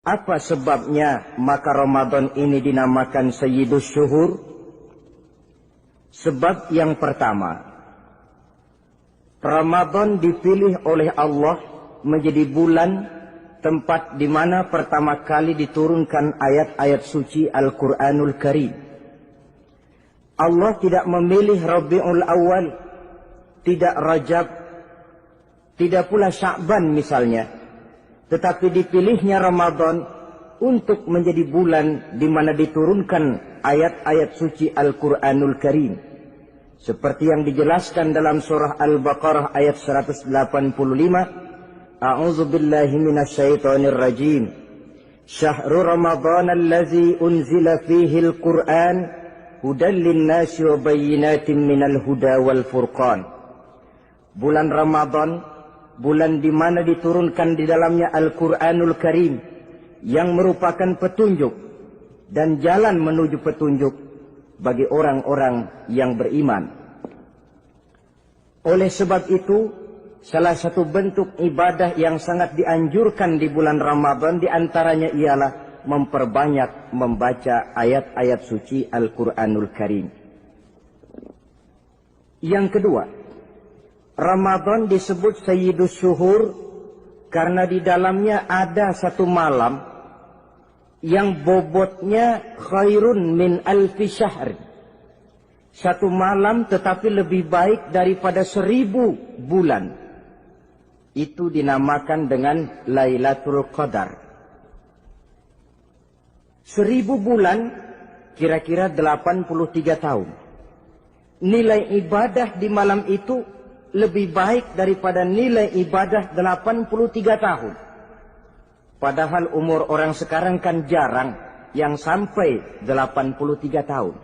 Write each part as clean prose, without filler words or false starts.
Apa sebabnya maka Ramadan ini dinamakan Sayyidus Syuhur? Sebab yang pertama, Ramadan dipilih oleh Allah menjadi bulan tempat di mana pertama kali diturunkan ayat-ayat suci Al-Quranul Karim. Allah tidak memilih Rabiul Awal, tidak Rajab, tidak pula Sya'ban misalnya, tetapi dipilihnya Ramadan untuk menjadi bulan di mana diturunkan ayat-ayat suci Al-Quranul Karim. Seperti yang dijelaskan dalam surah Al-Baqarah ayat 185, A'udzu billahi minasyaitonir rajim. Syahrul Ramadan allazi unzila fihi al-Qur'an hudan lin-nasi wa bayyinatin minal huda wal furqan. Bulan Ramadan, bulan di mana diturunkan di dalamnya Al-Quranul Karim yang merupakan petunjuk dan jalan menuju petunjuk bagi orang-orang yang beriman. Oleh sebab itu, salah satu bentuk ibadah yang sangat dianjurkan di bulan Ramadan diantaranya ialah memperbanyak membaca ayat-ayat suci Al-Quranul Karim. Yang kedua, Ramadan disebut Sayyidus Syuhur karena di dalamnya ada satu malam yang bobotnya khairun min alfi syahr. Satu malam tetapi lebih baik daripada 1000 bulan. Itu dinamakan dengan Lailatul Qadar. 1000 bulan kira-kira 83 tahun. Nilai ibadah di malam itu lebih baik daripada nilai ibadah 83 tahun. Padahal umur orang sekarang kan jarang yang sampai 83 tahun.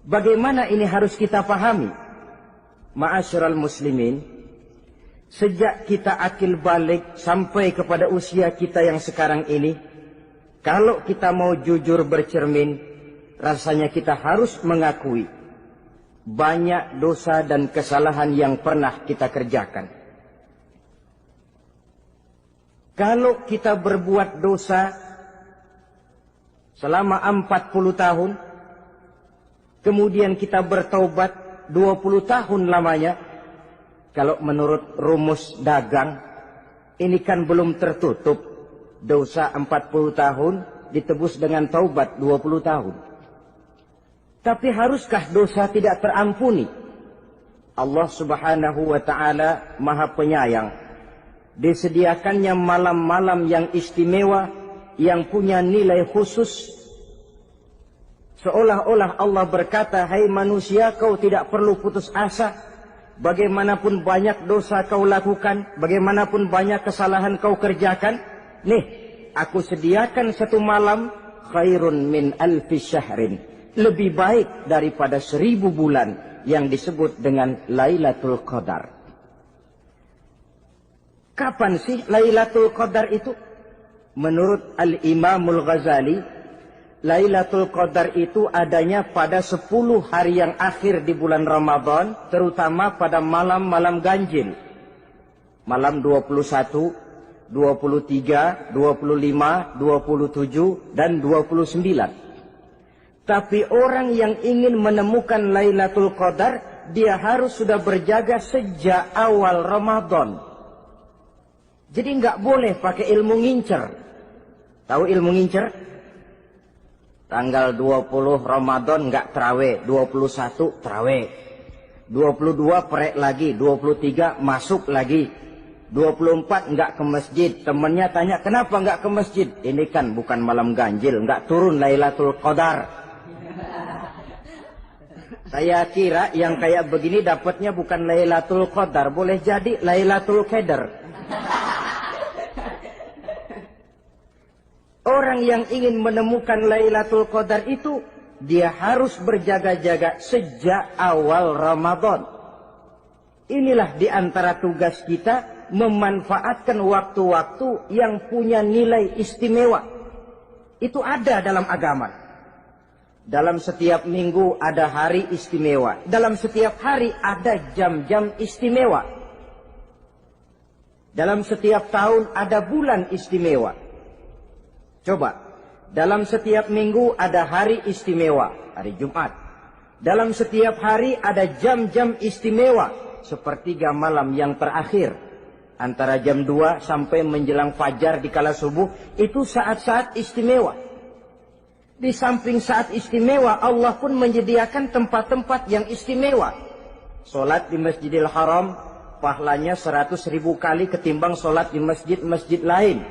Bagaimana ini harus kita pahami? Ma'asyiral muslimin, sejak kita akil balik sampai kepada usia kita yang sekarang ini, kalau kita mau jujur bercermin, rasanya kita harus mengakui banyak dosa dan kesalahan yang pernah kita kerjakan. Kalau kita berbuat dosa selama 40 tahun, kemudian kita bertaubat 20 tahun lamanya, kalau menurut rumus dagang, ini kan belum tertutup. Dosa 40 tahun ditebus dengan taubat 20 tahun. Tapi haruskah dosa tidak terampuni? Allah subhanahu wa ta'ala maha penyayang. Disediakannya malam-malam yang istimewa, yang punya nilai khusus. Seolah-olah Allah berkata, hai manusia, kau tidak perlu putus asa. Bagaimanapun banyak dosa kau lakukan, bagaimanapun banyak kesalahan kau kerjakan, nih, aku sediakan satu malam khairun min alfi syahrin. Lebih baik daripada 1000 bulan yang disebut dengan Lailatul Qadar. Kapan sih Lailatul Qadar itu? Menurut Al-Imamul Ghazali, Lailatul Qadar itu adanya pada 10 hari yang akhir di bulan Ramadan, terutama pada malam-malam ganjil. Malam 21, 23, 25, 27, dan 29. Tapi orang yang ingin menemukan Lailatul Qadar, dia harus sudah berjaga sejak awal Ramadan. Jadi nggak boleh pakai ilmu ngincer. Tahu ilmu ngincer? Tanggal 20 Ramadan nggak terawih, 21 terawih, 22 perek lagi, 23 masuk lagi, 24 nggak ke masjid. Temennya tanya, kenapa nggak ke masjid? Ini kan bukan malam ganjil, nggak turun Lailatul Qadar. Saya kira yang kayak begini dapatnya bukan Lailatul Qadar, boleh jadi Lailatul Qadar. Orang yang ingin menemukan Lailatul Qadar itu, dia harus berjaga-jaga sejak awal Ramadan. Inilah di antara tugas kita, memanfaatkan waktu-waktu yang punya nilai istimewa. Itu ada dalam agama. Dalam setiap minggu ada hari istimewa. Dalam setiap hari ada jam-jam istimewa. Dalam setiap tahun ada bulan istimewa. Coba, dalam setiap minggu ada hari istimewa, hari Jumat. Dalam setiap hari ada jam-jam istimewa, sepertiga malam yang terakhir. Antara jam 2 sampai menjelang fajar di kala subuh, itu saat-saat istimewa. Di samping saat istimewa, Allah pun menyediakan tempat-tempat yang istimewa. Solat di Masjidil Haram, pahalanya 100.000 kali ketimbang solat di masjid-masjid lain.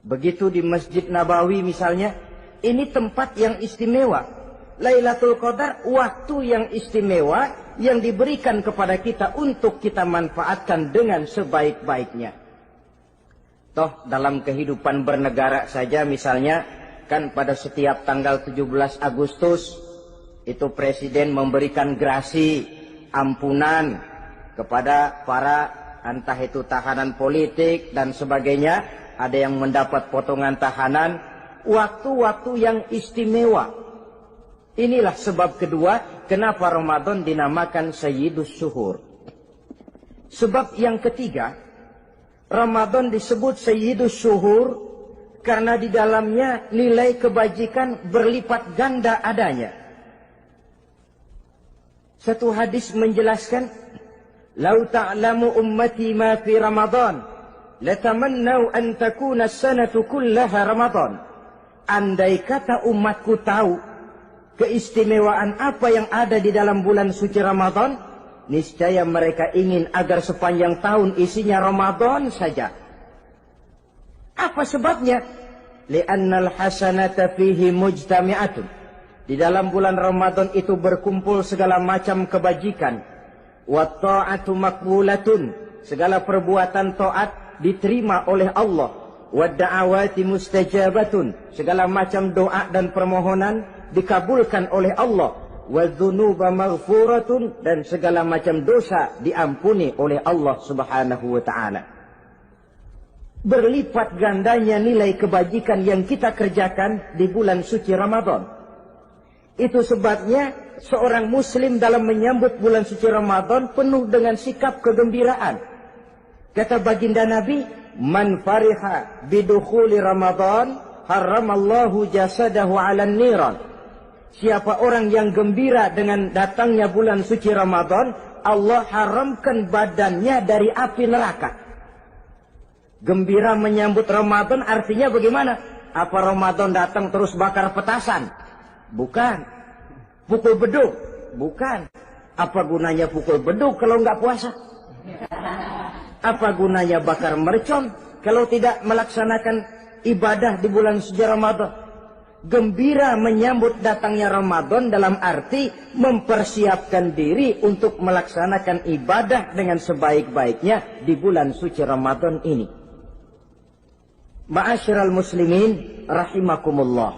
Begitu di Masjid Nabawi misalnya, ini tempat yang istimewa. Lailatul Qadar, waktu yang istimewa yang diberikan kepada kita untuk kita manfaatkan dengan sebaik-baiknya. Toh dalam kehidupan bernegara saja misalnya, kan pada setiap tanggal 17 Agustus, itu Presiden memberikan grasi, ampunan kepada para entah itu tahanan politik dan sebagainya. Ada yang mendapat potongan tahanan, waktu-waktu yang istimewa. Inilah sebab kedua, kenapa Ramadan dinamakan Sayyidus Syuhur. Sebab yang ketiga, Ramadan disebut Sayyidus Syuhur karena di dalamnya nilai kebajikan berlipat ganda adanya. Satu hadis menjelaskan, "Lau ta'lamu ummati ma fi Ramadan, latamannau an takuna as-sanatu kullaha Ramadan." Andai kata umatku tahu keistimewaan apa yang ada di dalam bulan suci Ramadan, niscaya mereka ingin agar sepanjang tahun isinya Ramadan saja. Apa sebabnya? Li'annal hasanata fihi mujtami'atun. Di dalam bulan Ramadan itu berkumpul segala macam kebajikan. Wa ta'atu maqbulatun. Segala perbuatan taat diterima oleh Allah. Wa da'awati mustajabatun. Segala macam doa dan permohonan dikabulkan oleh Allah. Wa dzunuba maghfuratun, dan segala macam dosa diampuni oleh Allah Subhanahu wa taala. Berlipat gandanya nilai kebajikan yang kita kerjakan di bulan suci Ramadan. Itu sebabnya seorang muslim dalam menyambut bulan suci Ramadan penuh dengan sikap kegembiraan. Kata baginda Nabi, "Man fariha bidukhuli Ramadan, haramallahu jasadahu 'alan niran." Siapa orang yang gembira dengan datangnya bulan suci Ramadan, Allah haramkan badannya dari api neraka. Gembira menyambut Ramadan artinya bagaimana? Apa Ramadan datang terus bakar petasan? Bukan. Pukul beduk? Bukan. Apa gunanya pukul beduk kalau nggak puasa? Apa gunanya bakar mercon kalau tidak melaksanakan ibadah di bulan suci Ramadan? Gembira menyambut datangnya Ramadan dalam arti mempersiapkan diri untuk melaksanakan ibadah dengan sebaik-baiknya di bulan suci Ramadan ini. Ma'asyiral muslimin rahimakumullah.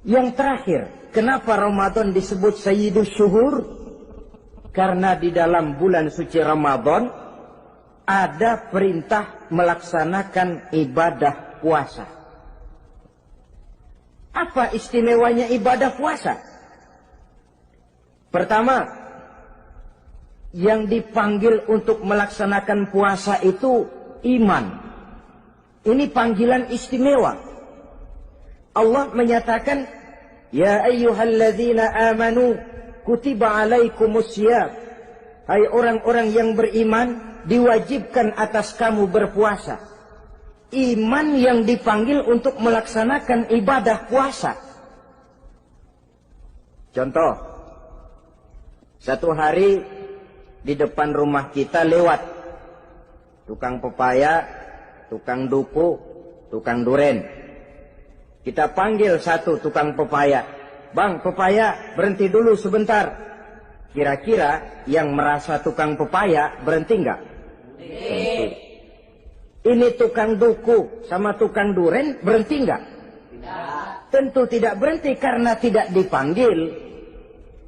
Yang terakhir, kenapa Ramadan disebut Sayyidus Syuhur? Karena di dalam bulan suci Ramadan ada perintah melaksanakan ibadah puasa. Apa istimewanya ibadah puasa? Pertama, yang dipanggil untuk melaksanakan puasa itu iman. Ini panggilan istimewa. Allah menyatakan, "Ya ayyuhalladzina amanu kutiba alaikumusiyam." Hai orang-orang yang beriman, diwajibkan atas kamu berpuasa. Iman yang dipanggil untuk melaksanakan ibadah puasa. Contoh, satu hari di depan rumah kita lewat tukang pepaya, tukang duku, tukang duren. Kita panggil satu tukang pepaya, "Bang, pepaya, berhenti dulu sebentar." Kira-kira yang merasa tukang pepaya berhenti enggak? Berhenti. Ini tukang duku sama tukang duren berhenti enggak? Tidak. Tentu tidak berhenti karena tidak dipanggil.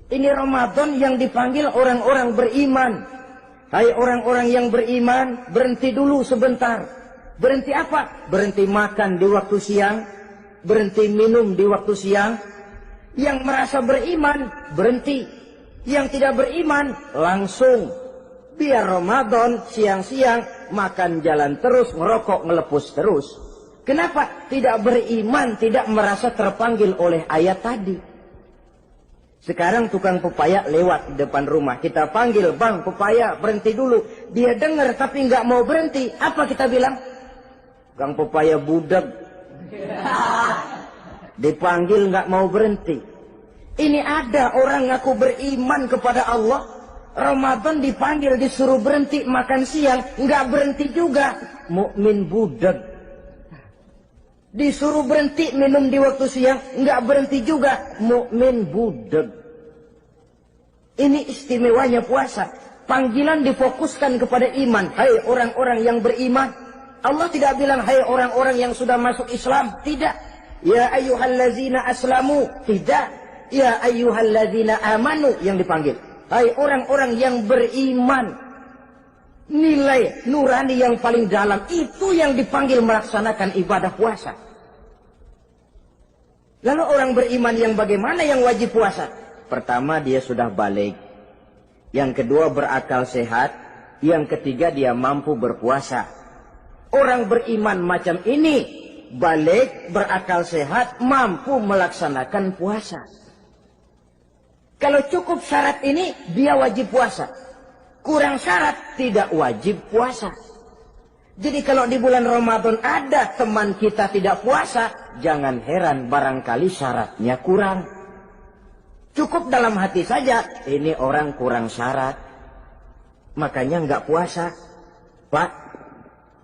Ini Ramadan yang dipanggil orang-orang beriman. Hai orang-orang yang beriman, berhenti dulu sebentar. Berhenti apa? Berhenti makan di waktu siang, berhenti minum di waktu siang. Yang merasa beriman, berhenti. Yang tidak beriman, langsung. Biar Ramadan siang-siang makan jalan terus, ngerokok ngelepus terus. Kenapa? Tidak beriman, tidak merasa terpanggil oleh ayat tadi. Sekarang tukang pepaya lewat di depan rumah. Kita panggil, bang pepaya berhenti dulu. Dia dengar tapi nggak mau berhenti. Apa kita bilang? Kang pepaya budak. Dipanggil nggak mau berhenti. Ini ada orang ngaku beriman kepada Allah. Ramadan dipanggil disuruh berhenti makan siang. Nggak berhenti juga. Mukmin budak. Disuruh berhenti minum di waktu siang, nggak berhenti juga, mukmin budak. Ini istimewanya puasa. Panggilan difokuskan kepada iman. Hai orang-orang yang beriman. Allah tidak bilang hai orang-orang yang sudah masuk Islam. Tidak. Ya ayyuhallazina aslamu. Tidak. Ya ayyuhallazina amanu yang dipanggil. Hai orang-orang yang beriman. Nilai nurani yang paling dalam itu yang dipanggil melaksanakan ibadah puasa. Lalu orang beriman yang bagaimana yang wajib puasa? Pertama dia sudah balik. Yang kedua berakal sehat. Yang ketiga dia mampu berpuasa. Orang beriman macam ini balik, berakal sehat, mampu melaksanakan puasa. Kalau cukup syarat ini dia wajib puasa. Kurang syarat tidak wajib puasa. Jadi kalau di bulan Ramadan ada teman kita tidak puasa, jangan heran barangkali syaratnya kurang. Cukup dalam hati saja, ini orang kurang syarat. Makanya nggak puasa. Pak,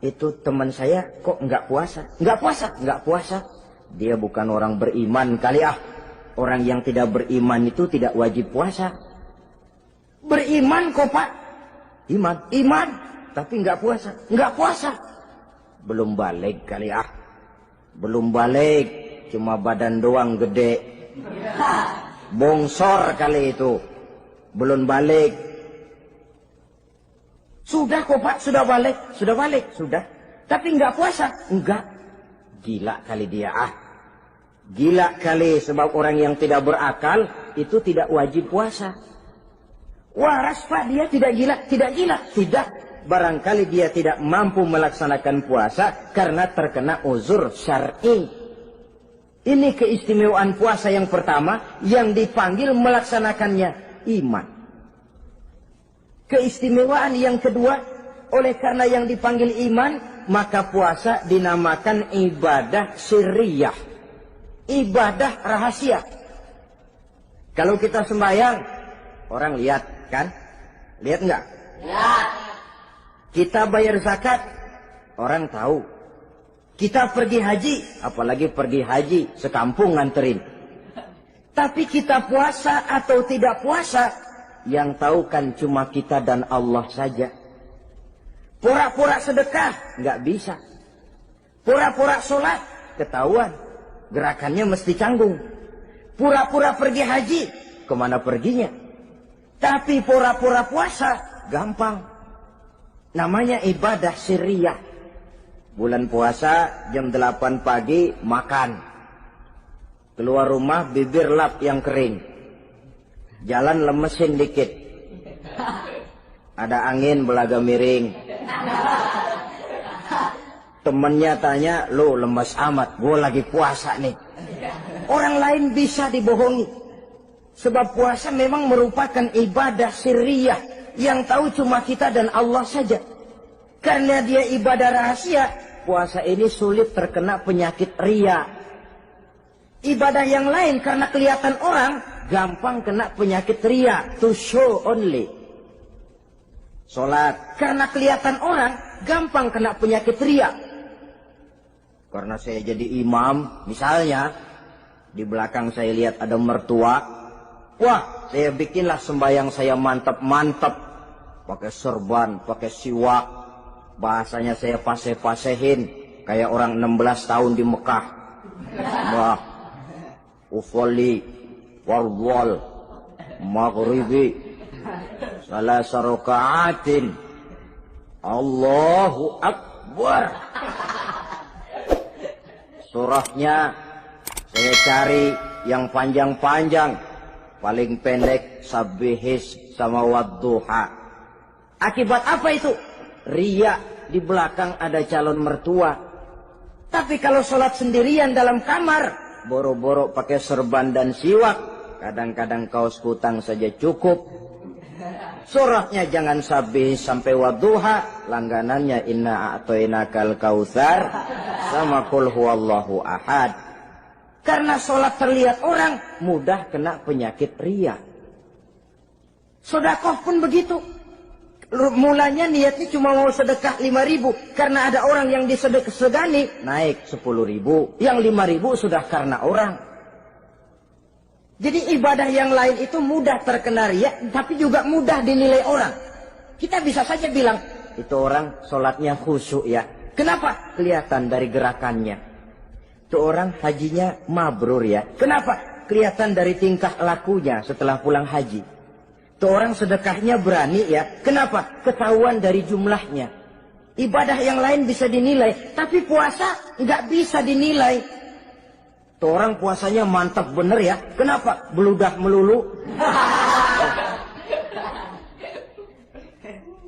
itu teman saya kok nggak puasa? Nggak puasa, nggak puasa. Dia bukan orang beriman kali ah. Orang yang tidak beriman itu tidak wajib puasa. Beriman kok Pak. Iman, tapi nggak puasa, nggak puasa. Belum balik kali ah, belum balik, cuma badan doang gede, bongsor kali itu, belum balik. Sudah kok Pak, sudah balik, sudah. Tapi nggak puasa, enggak. Gila kali dia ah, gila kali sebab orang yang tidak berakal itu tidak wajib puasa. Waras Pak, dia tidak gila. Tidak. Barangkali dia tidak mampu melaksanakan puasa karena terkena uzur syar'i. Ini keistimewaan puasa yang pertama yang dipanggil melaksanakannya iman. Keistimewaan yang kedua, oleh karena yang dipanggil iman, maka puasa dinamakan ibadah sirriyah. Ibadah rahasia. Kalau kita sembahyang, orang lihat. Kan? Lihat enggak? Lihat. Kita bayar zakat, orang tahu. Kita pergi haji, apalagi pergi haji, sekampung nganterin. Tapi kita puasa atau tidak puasa, yang tahu kan cuma kita dan Allah saja. Pura-pura sedekah, nggak bisa. Pura-pura sholat, ketahuan. Gerakannya mesti canggung. Pura-pura pergi haji, kemana perginya? Tapi pura-pura puasa, gampang. Namanya ibadah sirriyah. Bulan puasa, jam 8 pagi, makan. Keluar rumah, bibir lap yang kering. Jalan lemesin dikit. Ada angin, belaga miring. Temennya tanya, lo lemes amat, gue lagi puasa nih. Orang lain bisa dibohongi. Sebab puasa memang merupakan ibadah sirriyah yang tahu cuma kita dan Allah saja. Karena dia ibadah rahasia, puasa ini sulit terkena penyakit riya. Ibadah yang lain karena kelihatan orang, gampang kena penyakit riya, to show only. Sholat, karena kelihatan orang, gampang kena penyakit riya. Karena saya jadi imam, misalnya, di belakang saya lihat ada mertua, wah, saya bikinlah sembahyang saya mantap-mantap. Pakai serban, pakai siwak. Bahasanya saya paseh-pasehin. Kayak orang 16 tahun di Mekah. Wah, ufoli, warwal, maghribi, salasa raka'atin. Allahu Akbar. Surahnya saya cari yang panjang-panjang. Paling pendek sabihis sama wadduha. Akibat apa itu? Riya, di belakang ada calon mertua. Tapi kalau sholat sendirian dalam kamar, boro-boro pakai serban dan siwak, kadang-kadang kaos kutang saja cukup. Surahnya jangan sabih sampai wadduha, langganannya inna a'toinakal kautsar sama qul huwallahu ahad. Karena sholat terlihat orang, mudah kena penyakit riya. Sedekah pun begitu. Mulanya niatnya cuma mau sedekah 5.000. Karena ada orang yang disedekahani, naik 10.000. Yang 5.000 sudah karena orang. Jadi ibadah yang lain itu mudah terkena riya, tapi juga mudah dinilai orang. Kita bisa saja bilang, itu orang sholatnya khusyuk ya. Kenapa? Kelihatan dari gerakannya. Itu orang hajinya mabrur ya. Kenapa? Kelihatan dari tingkah lakunya setelah pulang haji. Itu orang sedekahnya berani ya. Kenapa? Ketahuan dari jumlahnya. Ibadah yang lain bisa dinilai, tapi puasa nggak bisa dinilai. Itu orang puasanya mantap bener ya. Kenapa? Beludak melulu.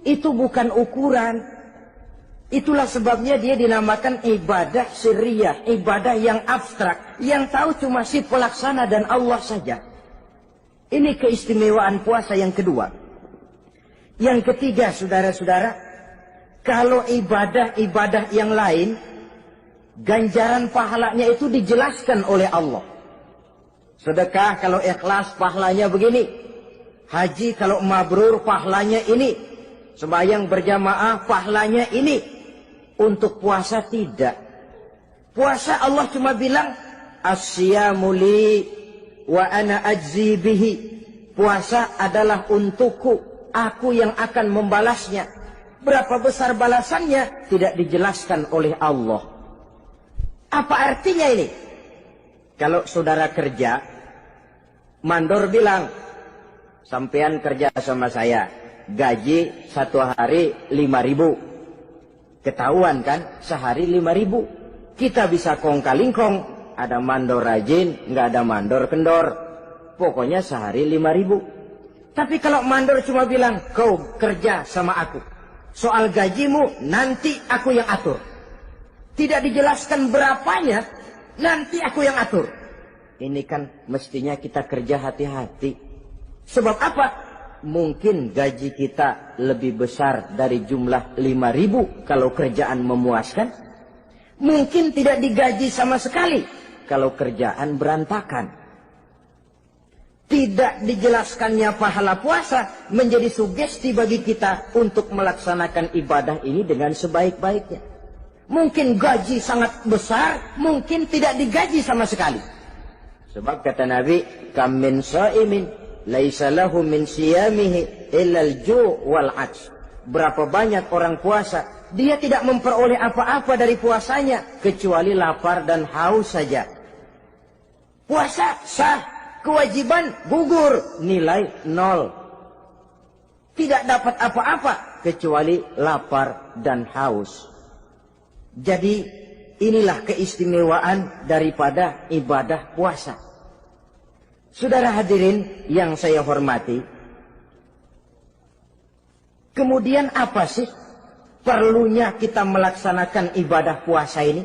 Itu bukan ukuran. Itulah sebabnya dia dinamakan ibadah sirriyah, ibadah yang abstrak, yang tahu cuma si pelaksana dan Allah saja. Ini keistimewaan puasa yang kedua. Yang ketiga, saudara-saudara, kalau ibadah-ibadah yang lain, ganjaran pahalanya itu dijelaskan oleh Allah. Sedekah kalau ikhlas pahalanya begini. Haji kalau mabrur pahalanya ini. Sembahyang berjamaah pahalanya ini. Untuk puasa tidak. Puasa Allah cuma bilang, as-siyamu li wa ana ajzi bihi. Puasa adalah untukku, aku yang akan membalasnya. Berapa besar balasannya tidak dijelaskan oleh Allah. Apa artinya ini? Kalau saudara kerja, mandor bilang, sampean kerja sama saya, gaji 1 hari 5.000. Ketahuan kan, sehari 5.000. Kita bisa kong kalingkong, ada mandor rajin, nggak ada mandor kendor. Pokoknya sehari 5.000. Tapi kalau mandor cuma bilang, kau kerja sama aku, soal gajimu nanti aku yang atur. Tidak dijelaskan berapanya, nanti aku yang atur. Ini kan mestinya kita kerja hati-hati. Sebab apa? Mungkin gaji kita lebih besar dari jumlah 5.000 kalau kerjaan memuaskan. Mungkin tidak digaji sama sekali kalau kerjaan berantakan. Tidak dijelaskannya pahala puasa menjadi sugesti bagi kita untuk melaksanakan ibadah ini dengan sebaik-baiknya. Mungkin gaji sangat besar, mungkin tidak digaji sama sekali. Sebab kata Nabi, kam min sha'imin laisa lahu min siyamihi illa al-ju' wal 'atsh. Berapa banyak orang puasa, dia tidak memperoleh apa-apa dari puasanya kecuali lapar dan haus saja. Puasa sah, kewajiban gugur, nilai 0. Tidak dapat apa-apa kecuali lapar dan haus. Jadi inilah keistimewaan daripada ibadah puasa. Saudara hadirin yang saya hormati, kemudian apa sih perlunya kita melaksanakan ibadah puasa ini?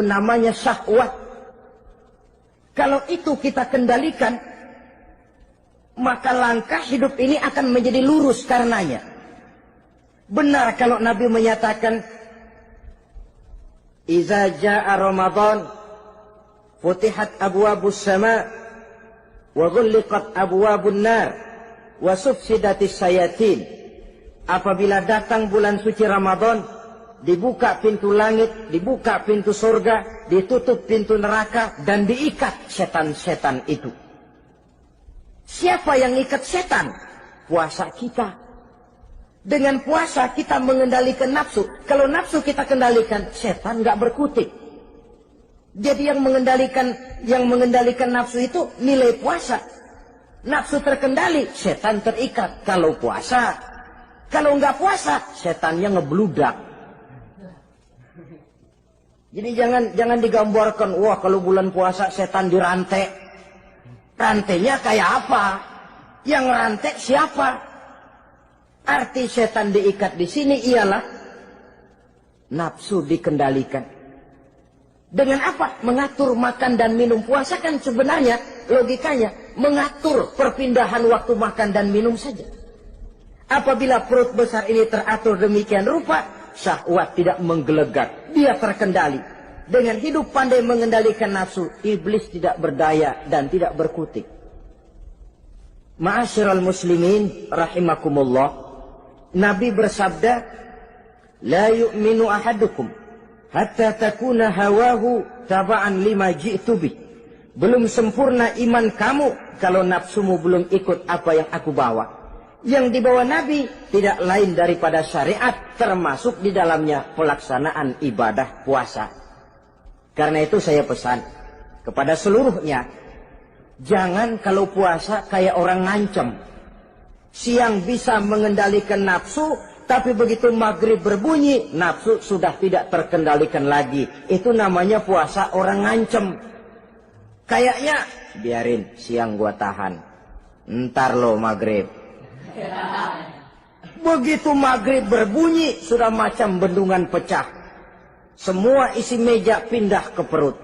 Namanya syahwat. Kalau itu kita kendalikan, maka langkah hidup ini akan menjadi lurus karenanya. Benar kalau Nabi menyatakan, Iza ja'a Ramadan, futihat abwabus sama, wa ghulliqat abwabun nar, wa sufsidatis sayatin. Apabila datang bulan suci Ramadan, dibuka pintu langit, dibuka pintu surga, ditutup pintu neraka, dan diikat setan-setan itu. Siapa yang ikat setan? Puasa kita. Dengan puasa kita mengendalikan nafsu. Kalau nafsu kita kendalikan, setan nggak berkutik. Jadi yang mengendalikan nafsu itu nilai puasa. Nafsu terkendali, setan terikat. Kalau puasa, kalau nggak puasa, setannya ngebludak. Jadi jangan digambarkan, wah kalau bulan puasa setan dirantai. Rantainya kayak apa? Yang rantai siapa? Arti setan diikat di sini ialah nafsu dikendalikan. Dengan apa? Mengatur makan dan minum. Puasa kan sebenarnya logikanya mengatur perpindahan waktu makan dan minum saja. Apabila perut besar ini teratur demikian rupa, syahwat tidak menggelegar, dia terkendali. Dengan hidup pandai mengendalikan nafsu, iblis tidak berdaya dan tidak berkutik. Ma'asyiral muslimin rahimakumullah, Nabi bersabda, la yu'minu ahadukum hatta takuna hawahu taba'an lima ji'tu bih. Belum sempurna iman kamu kalau nafsumu belum ikut apa yang aku bawa. Yang dibawa Nabi tidak lain daripada syariat, termasuk di dalamnya pelaksanaan ibadah puasa. Karena itu saya pesan kepada seluruhnya, jangan kalau puasa kayak orang ngancem. Siang bisa mengendalikan nafsu, tapi begitu maghrib berbunyi, nafsu sudah tidak terkendalikan lagi. Itu namanya puasa orang ngancem. Kayaknya, biarin siang gua tahan, ntar lo maghrib. Begitu maghrib berbunyi, sudah macam bendungan pecah. Semua isi meja pindah ke perut.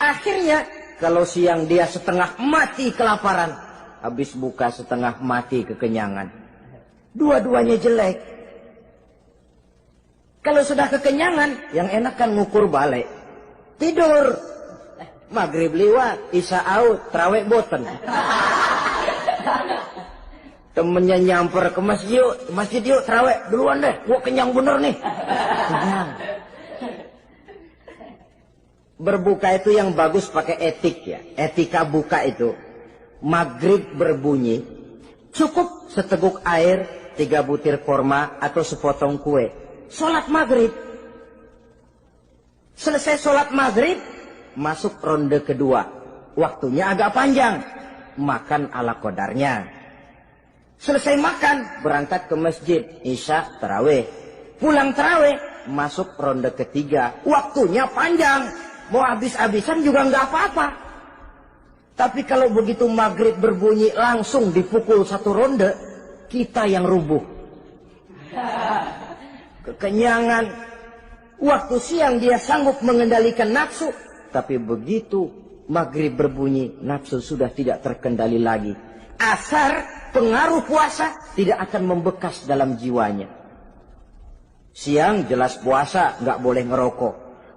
Akhirnya, kalau siang dia setengah mati kelaparan, habis buka setengah mati kekenyangan. Dua-duanya jelek. Kalau sudah kekenyangan, yang enak kan ngukur balik. Tidur. Maghrib liwat, isya out, terawih boten. Temennya nyamper ke masjid yuk terawih duluan deh, gua kenyang bener nih. Kenyang. Berbuka itu yang bagus pakai etik ya. Etika buka itu. Maghrib berbunyi, cukup seteguk air, 3 butir korma atau sepotong kue. Sholat maghrib. Selesai sholat maghrib, masuk ronde kedua. Waktunya agak panjang. Makan ala qadarnya. Selesai makan, berangkat ke masjid. Isya, tarawih. Pulang tarawih, masuk ronde ketiga. Waktunya panjang. Mau habis-habisan juga nggak apa-apa. Tapi kalau begitu maghrib berbunyi langsung dipukul 1 ronde, kita yang rubuh. Kekenyangan. Waktu siang dia sanggup mengendalikan nafsu. Tapi begitu maghrib berbunyi, nafsu sudah tidak terkendali lagi. Asar, pengaruh puasa tidak akan membekas dalam jiwanya. Siang jelas puasa, nggak boleh ngerokok.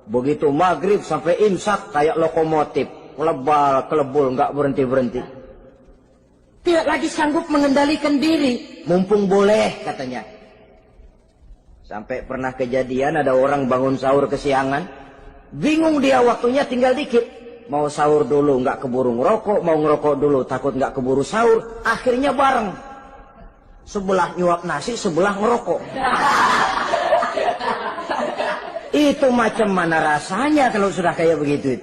Begitu maghrib sampai imsak kayak lokomotif. Kelebal, kelebul, nggak berhenti-berhenti. Tidak lagi sanggup mengendalikan diri. Mumpung boleh, katanya. Sampai pernah kejadian ada orang bangun sahur kesiangan. Bingung dia, waktunya tinggal dikit. Mau sahur dulu nggak keburu ngerokok, mau ngerokok dulu takut nggak keburu sahur. Akhirnya bareng. Sebelah nyuap nasi, sebelah ngerokok. Itu macam mana rasanya kalau sudah kayak begitu.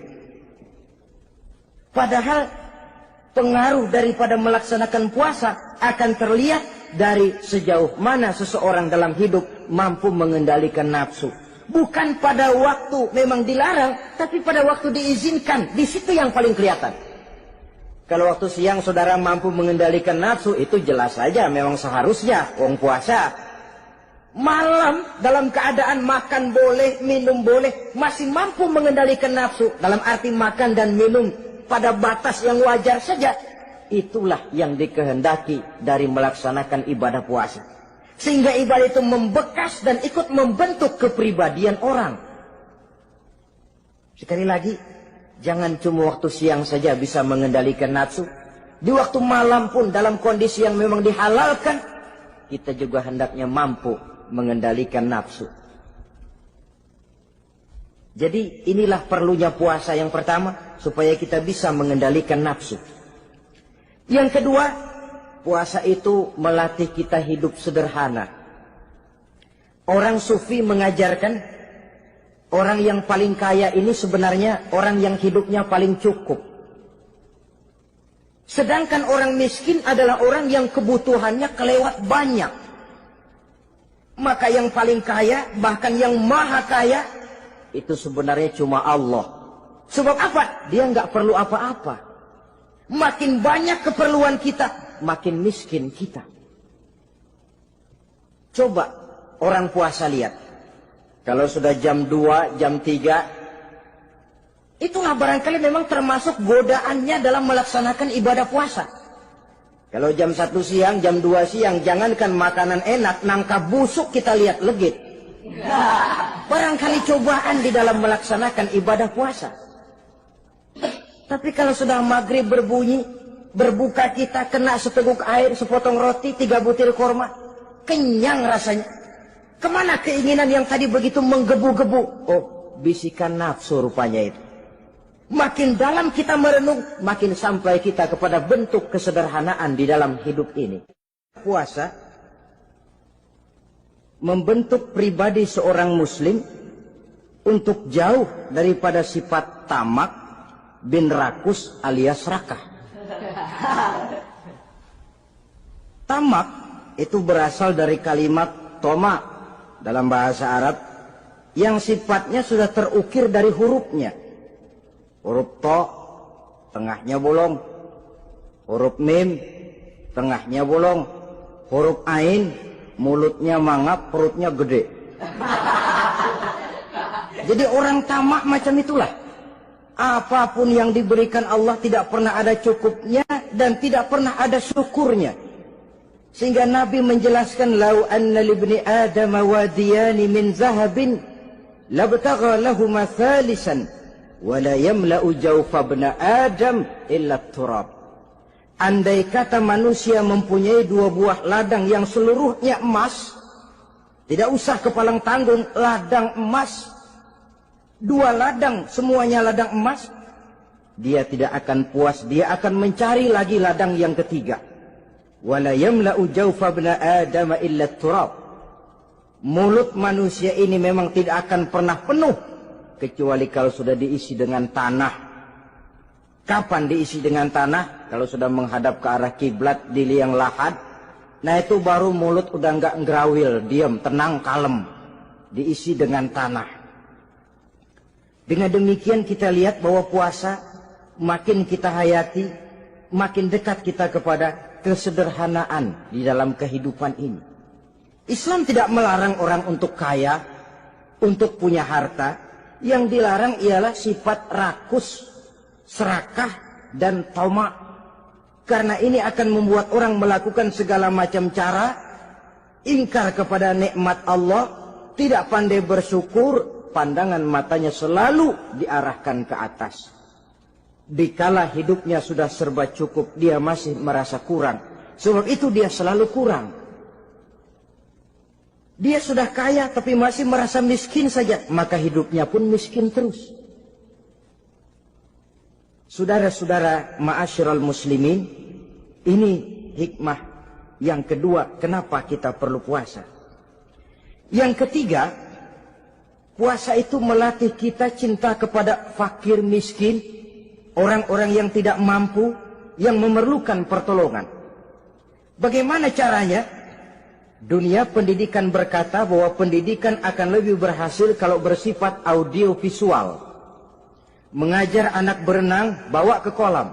Padahal pengaruh daripada melaksanakan puasa akan terlihat dari sejauh mana seseorang dalam hidup mampu mengendalikan nafsu. Bukan pada waktu memang dilarang, tapi pada waktu diizinkan. Di situ yang paling kelihatan. Kalau waktu siang saudara mampu mengendalikan nafsu, itu jelas saja memang seharusnya orang puasa. Malam dalam keadaan makan boleh, minum boleh, masih mampu mengendalikan nafsu. Dalam arti makan dan minum pada batas yang wajar saja. Itulah yang dikehendaki dari melaksanakan ibadah puasa. Sehingga ibadah itu membekas dan ikut membentuk kepribadian orang. Sekali lagi, jangan cuma waktu siang saja bisa mengendalikan nafsu. Di waktu malam pun dalam kondisi yang memang dihalalkan, kita juga hendaknya mampu mengendalikan nafsu. Jadi inilah perlunya puasa yang pertama, supaya kita bisa mengendalikan nafsu. Yang kedua, puasa itu melatih kita hidup sederhana. Orang sufi mengajarkan, orang yang paling kaya ini sebenarnya orang yang hidupnya paling cukup. Sedangkan orang miskin adalah orang yang kebutuhannya kelewat banyak. Maka yang paling kaya, bahkan yang maha kaya, itu sebenarnya cuma Allah. Sebab apa? Dia nggak perlu apa-apa. Makin banyak keperluan kita, makin miskin kita. Coba orang puasa lihat. Kalau sudah jam 2, jam 3, itulah barangkali memang termasuk godaannya dalam melaksanakan ibadah puasa. Kalau jam 1 siang, jam 2 siang, jangankan makanan enak, nangka busuk kita lihat legit. Barangkali cobaan di dalam melaksanakan ibadah puasa. Tapi kalau sudah maghrib berbunyi, berbuka kita kena seteguk air, sepotong roti, 3 butir korma, kenyang rasanya. Kemana keinginan yang tadi begitu menggebu-gebu? Oh, bisikan nafsu rupanya itu. Makin dalam kita merenung, makin sampai kita kepada bentuk kesederhanaan di dalam hidup ini. Puasa membentuk pribadi seorang muslim untuk jauh daripada sifat tamak bin rakus alias rakah. Tamak itu berasal dari kalimat toma dalam bahasa Arab yang sifatnya sudah terukir dari hurufnya. Huruf to, tengahnya bolong. Huruf mim, tengahnya bolong. Huruf ain, mulutnya mangap, perutnya gede. Jadi orang tamak macam itulah. Apapun yang diberikan Allah tidak pernah ada cukupnya dan tidak pernah ada syukurnya. Sehingga Nabi menjelaskan, lau anna libni Adam wadiyani min zahabin labtagha lahuma thalisan wala yamla'u jawfa ibna Adam illa turab. Andai kata manusia mempunyai 2 buah ladang yang seluruhnya emas, tidak usah kepalang tanggung, ladang emas, 2 ladang semuanya ladang emas, dia tidak akan puas, dia akan mencari lagi ladang yang ketiga. Wala yamla'u jawfa ibna Adam illa turab. Mulut manusia ini memang tidak akan pernah penuh kecuali kalau sudah diisi dengan tanah. Kapan diisi dengan tanah? Kalau sudah menghadap ke arah kiblat di liang lahat, nah itu baru mulut udah enggak ngerawil, diam, tenang, kalem. Diisi dengan tanah. Dengan demikian kita lihat bahwa puasa makin kita hayati, makin dekat kita kepada kesederhanaan di dalam kehidupan ini. Islam tidak melarang orang untuk kaya, untuk punya harta. Yang dilarang ialah sifat rakus, serakah, dan tamak. Karena ini akan membuat orang melakukan segala macam cara, ingkar kepada nikmat Allah, tidak pandai bersyukur, pandangan matanya selalu diarahkan ke atas. Dikala hidupnya sudah serba cukup, dia masih merasa kurang. Sebab itu dia selalu kurang. Dia sudah kaya tapi masih merasa miskin saja, maka hidupnya pun miskin terus. Saudara-saudara ma'asyiral muslimin, ini hikmah yang kedua kenapa kita perlu puasa. Yang ketiga, puasa itu melatih kita cinta kepada fakir miskin, orang-orang yang tidak mampu, yang memerlukan pertolongan. Bagaimana caranya? Dunia pendidikan berkata bahwa pendidikan akan lebih berhasil kalau bersifat audiovisual. Mengajar anak berenang, bawa ke kolam.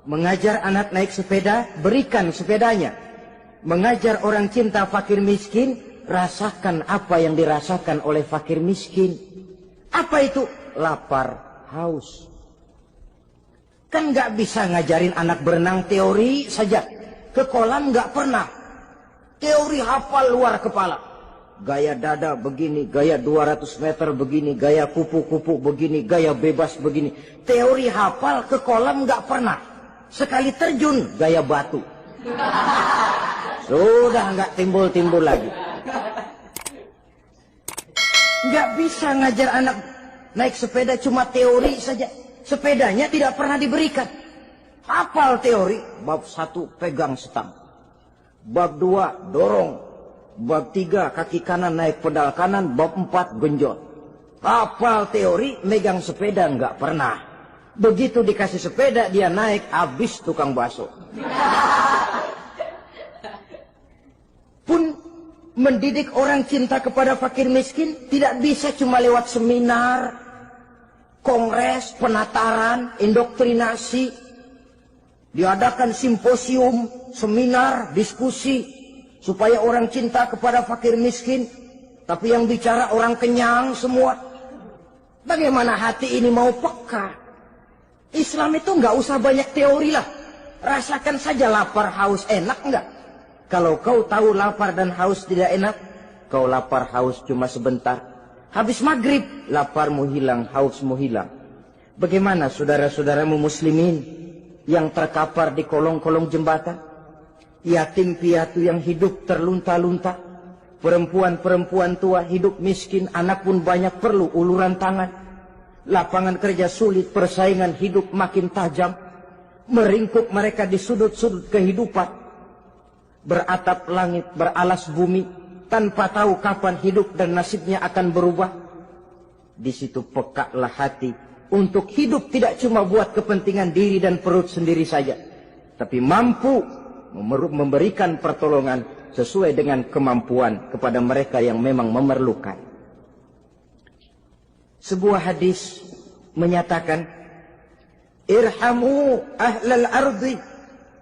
Mengajar anak naik sepeda, berikan sepedanya. Mengajar orang cinta fakir miskin, rasakan apa yang dirasakan oleh fakir miskin. Apa itu? Lapar, haus. Kan nggak bisa ngajarin anak berenang teori saja. Ke kolam nggak pernah. Teori hafal luar kepala. Gaya dada begini, gaya 200 meter begini, gaya kupu-kupu begini, gaya bebas begini. Teori hafal, ke kolam nggak pernah. Sekali terjun, gaya batu. Sudah nggak timbul-timbul lagi. Nggak bisa ngajar anak naik sepeda cuma teori saja. Sepedanya tidak pernah diberikan. Hafal teori, bab 1 pegang stang. Bab 2 dorong. Bab 3 kaki kanan naik pedal kanan. Bab 4 genjot. Hafal teori, megang sepeda nggak pernah. Begitu dikasih sepeda dia naik, habis tukang bakso. Pun mendidik orang cinta kepada fakir miskin tidak bisa cuma lewat seminar, kongres, penataran, indoktrinasi. Diadakan simposium, seminar, diskusi. supaya orang cinta kepada fakir miskin, tapi yang bicara orang kenyang semua. Bagaimana hati ini mau peka? Islam itu nggak usah banyak teori lah. Rasakan saja lapar haus, enak nggak? Kalau kau tahu lapar dan haus tidak enak, kau lapar haus cuma sebentar. Habis maghrib, laparmu hilang, hausmu hilang. Bagaimana saudara-saudaramu muslimin yang terkapar di kolong-kolong jembatan? Yatim piatu yang hidup terlunta-lunta, perempuan-perempuan tua hidup miskin, anak pun banyak perlu uluran tangan. Lapangan kerja sulit, persaingan hidup makin tajam, meringkuk mereka di sudut-sudut kehidupan. Beratap langit, beralas bumi, tanpa tahu kapan hidup dan nasibnya akan berubah. Di situ pekaklah hati untuk hidup tidak cuma buat kepentingan diri dan perut sendiri saja, tapi mampu memberikan pertolongan sesuai dengan kemampuan kepada mereka yang memang memerlukan. Sebuah hadis menyatakan, irhamu ahlal ardi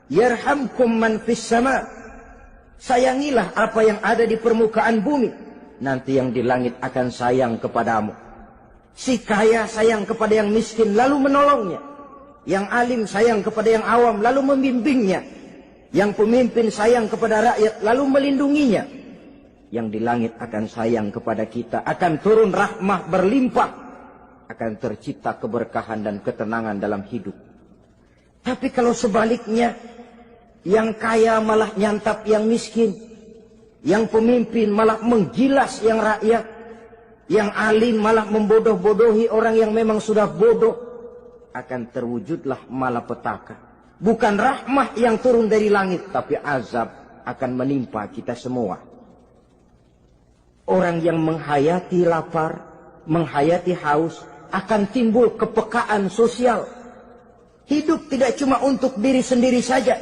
yarhamkum man fis sama. Sayangilah apa yang ada di permukaan bumi, nanti yang di langit akan sayang kepadamu. Si kaya sayang kepada yang miskin lalu menolongnya, yang alim sayang kepada yang awam lalu membimbingnya, yang pemimpin sayang kepada rakyat lalu melindunginya. Yang di langit akan sayang kepada kita, akan turun rahmah berlimpah, akan tercipta keberkahan dan ketenangan dalam hidup. Tapi kalau sebaliknya, yang kaya malah nyantap yang miskin, yang pemimpin malah menggilas yang rakyat, yang alim malah membodoh-bodohi orang yang memang sudah bodoh, akan terwujudlah malapetaka. Bukan rahmah yang turun dari langit, tapi azab akan menimpa kita semua. Orang yang menghayati lapar, menghayati haus, akan timbul kepekaan sosial. Hidup tidak cuma untuk diri sendiri saja,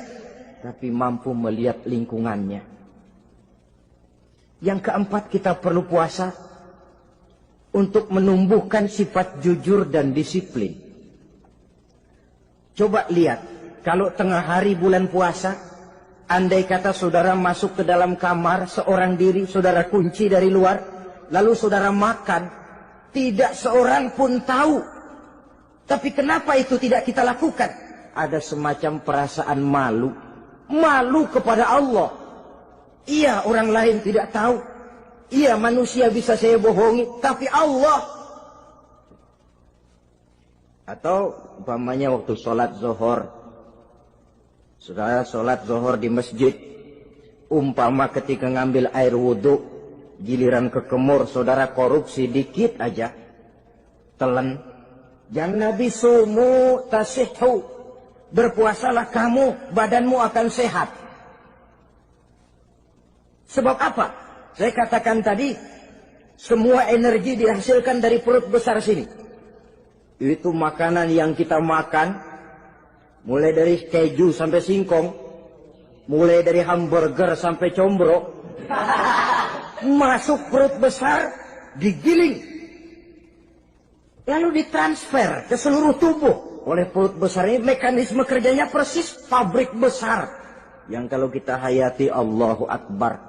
tapi mampu melihat lingkungannya. Yang keempat, kita perlu puasa untuk menumbuhkan sifat jujur dan disiplin. Coba lihat, kalau tengah hari bulan puasa, andai kata saudara masuk ke dalam kamar seorang diri, saudara kunci dari luar, lalu saudara makan, tidak seorang pun tahu. Tapi kenapa itu tidak kita lakukan? Ada semacam perasaan malu. Malu kepada Allah. Iya, orang lain tidak tahu. Iya, manusia bisa saya bohongi, tapi Allah. Atau umpamanya waktu sholat zuhur, saudara sholat zuhur di masjid, umpama ketika ngambil air wudhu, giliran ke kemur, saudara korupsi dikit aja, telan. Jangan Nabi sumu tasihhu, berpuasalah kamu, badanmu akan sehat. Sebab apa? Saya katakan tadi, semua energi dihasilkan dari perut besar sini. Itu makanan yang kita makan, mulai dari keju sampai singkong, mulai dari hamburger sampai combro, masuk perut besar, digiling, lalu ditransfer ke seluruh tubuh oleh perut besar ini. Mekanisme kerjanya persis pabrik besar yang kalau kita hayati, Allahu Akbar,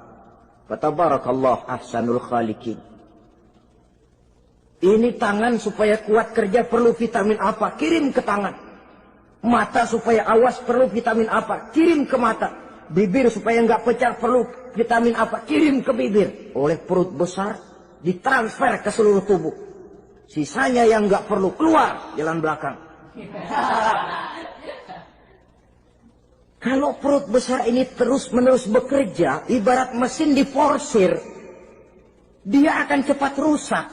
fatabarakallah ahsanul khaliqin. Ini tangan supaya kuat kerja perlu vitamin apa? Kirim ke tangan. Mata supaya awas perlu vitamin apa? Kirim ke mata. Bibir supaya nggak pecah perlu vitamin apa? Kirim ke bibir. Oleh perut besar ditransfer ke seluruh tubuh. Sisanya yang nggak perlu keluar jalan belakang. Kalau perut besar ini terus-menerus bekerja, ibarat mesin diforsir, dia akan cepat rusak.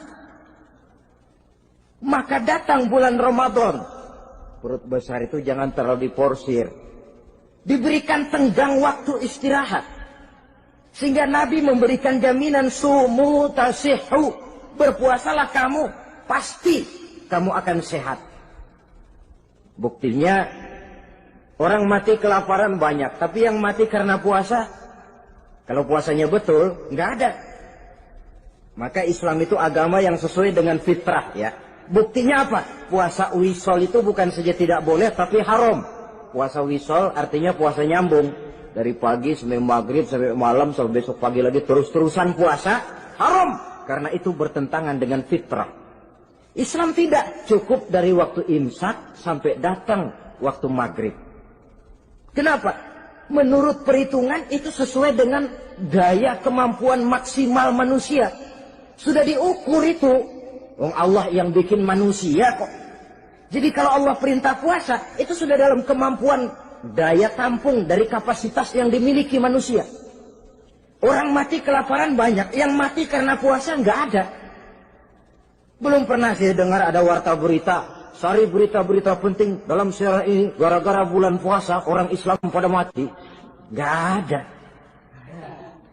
Maka datang bulan Ramadan, perut besar itu jangan terlalu diforsir, diberikan tenggang waktu istirahat. Sehingga Nabi memberikan jaminan, sumu tasihhu, berpuasalah kamu, pasti kamu akan sehat. Buktinya, orang mati kelaparan banyak, tapi yang mati karena puasa, kalau puasanya betul, nggak ada. Maka Islam itu agama yang sesuai dengan fitrah, ya. Buktinya apa? Puasa wisol itu bukan saja tidak boleh, tapi haram. Puasa wisol artinya puasa nyambung. Dari pagi sampai maghrib, sampai malam, sampai besok pagi lagi terus-terusan puasa, haram. Karena itu bertentangan dengan fitrah. Islam tidak, cukup dari waktu imsak sampai datang waktu maghrib. Kenapa? Menurut perhitungan itu sesuai dengan daya kemampuan maksimal manusia. Sudah diukur itu. Allah yang bikin manusia kok. Jadi kalau Allah perintah puasa, itu sudah dalam kemampuan daya tampung dari kapasitas yang dimiliki manusia. Orang mati kelaparan banyak, yang mati karena puasa nggak ada. Belum pernah saya dengar ada warta berita, sari berita-berita penting dalam sejarah ini, gara-gara bulan puasa orang Islam pada mati. Nggak ada.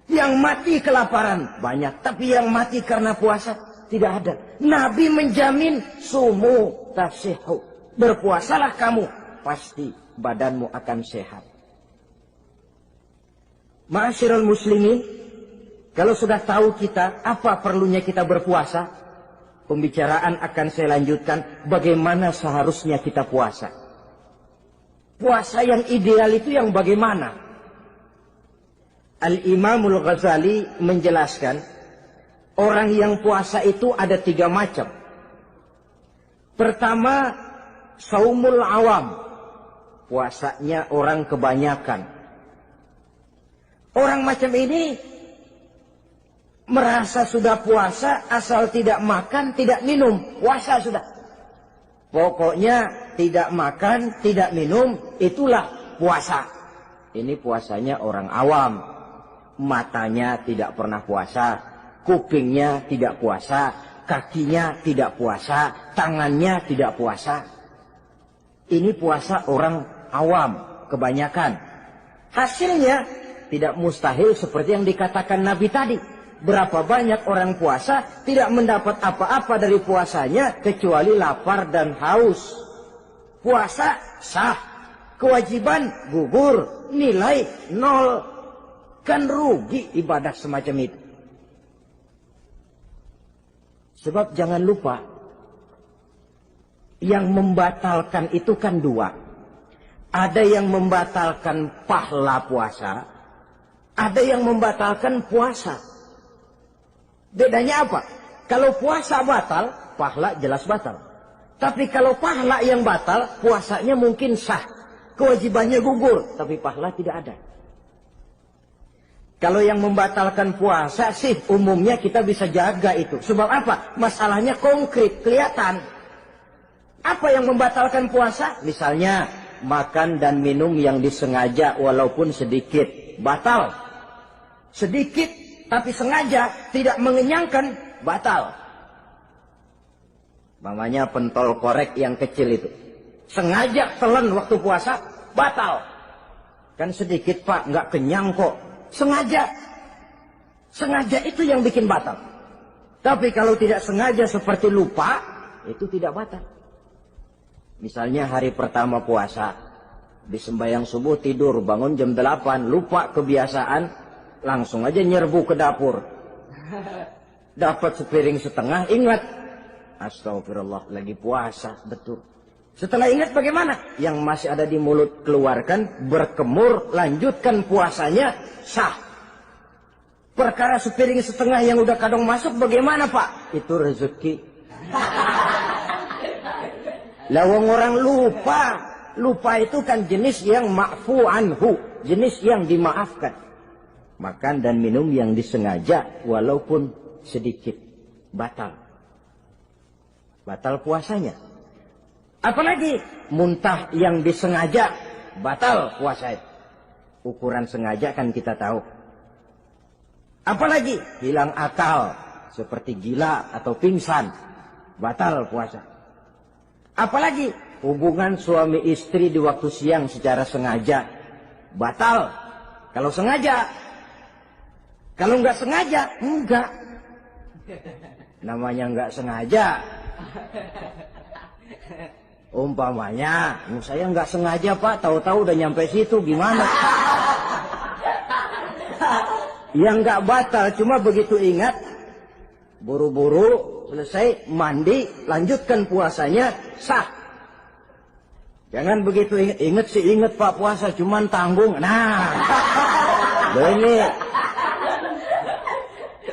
Yang mati kelaparan banyak, tapi yang mati karena puasa tidak ada. Nabi menjamin sumu tasihu, berpuasalah kamu, pasti badanmu akan sehat. Ma'asyiral muslimin, kalau sudah tahu kita apa perlunya kita berpuasa, pembicaraan akan saya lanjutkan bagaimana seharusnya kita puasa. Puasa yang ideal itu yang bagaimana? Al-Imamul Ghazali menjelaskan, orang yang puasa itu ada 3 macam. Pertama, saumul awam, puasanya orang kebanyakan. Orang macam ini merasa sudah puasa asal tidak makan, tidak minum, puasa sudah. Pokoknya tidak makan, tidak minum, itulah puasa. Ini puasanya orang awam. Matanya tidak pernah puasa, kupingnya tidak puasa, kakinya tidak puasa, tangannya tidak puasa. Ini puasa orang awam, kebanyakan. Hasilnya tidak mustahil seperti yang dikatakan Nabi tadi. Berapa banyak orang puasa tidak mendapat apa-apa dari puasanya kecuali lapar dan haus. Puasa sah, kewajiban gugur, nilai 0. Kan rugi ibadah semacam itu. Sebab jangan lupa, yang membatalkan itu kan 2. Ada yang membatalkan pahala puasa, ada yang membatalkan puasa. Bedanya apa? Kalau puasa batal, pahala jelas batal. Tapi kalau pahala yang batal, puasanya mungkin sah. Kewajibannya gugur, tapi pahala tidak ada. Kalau yang membatalkan puasa sih umumnya kita bisa jaga itu. Sebab apa? Masalahnya konkret, kelihatan. Apa yang membatalkan puasa? Misalnya makan dan minum yang disengaja walaupun sedikit. Batal. Sedikit tapi sengaja tidak mengenyangkan, batal. Mamanya pentol korek yang kecil itu. Sengaja telan waktu puasa, batal. Kan sedikit pak, nggak kenyang kok. Sengaja itu yang bikin batal. Tapi kalau tidak sengaja seperti lupa, itu tidak batal. Misalnya hari pertama puasa, di sembahyang subuh tidur, bangun jam 8, lupa kebiasaan, langsung aja nyerbu ke dapur. Dapat sepiring setengah, ingat, astagfirullah, lagi puasa, betul. Setelah ingat bagaimana? Yang masih ada di mulut keluarkan, berkemur, lanjutkan puasanya, sah. Perkara sepiring setengah yang udah kadang masuk bagaimana pak? Itu rezeki. Lawang orang lupa. Lupa itu kan jenis yang ma'fu anhu. Jenis yang dimaafkan. Makan dan minum yang disengaja walaupun sedikit. Batal. Batal puasanya. Apalagi muntah yang disengaja, batal puasa. Ukuran sengaja kan kita tahu. Apalagi hilang akal, seperti gila atau pingsan, batal puasa. Apalagi hubungan suami istri di waktu siang secara sengaja, batal. Kalau sengaja, kalau nggak sengaja, enggak. Namanya nggak sengaja. Umpamanya, saya nggak sengaja pak, tahu-tahu udah nyampe situ, gimana? Yang nggak batal, cuma begitu ingat, buru-buru selesai mandi, lanjutkan puasanya, sah. Jangan begitu inget sih inget Pak puasa cuman tanggung. Nah, ini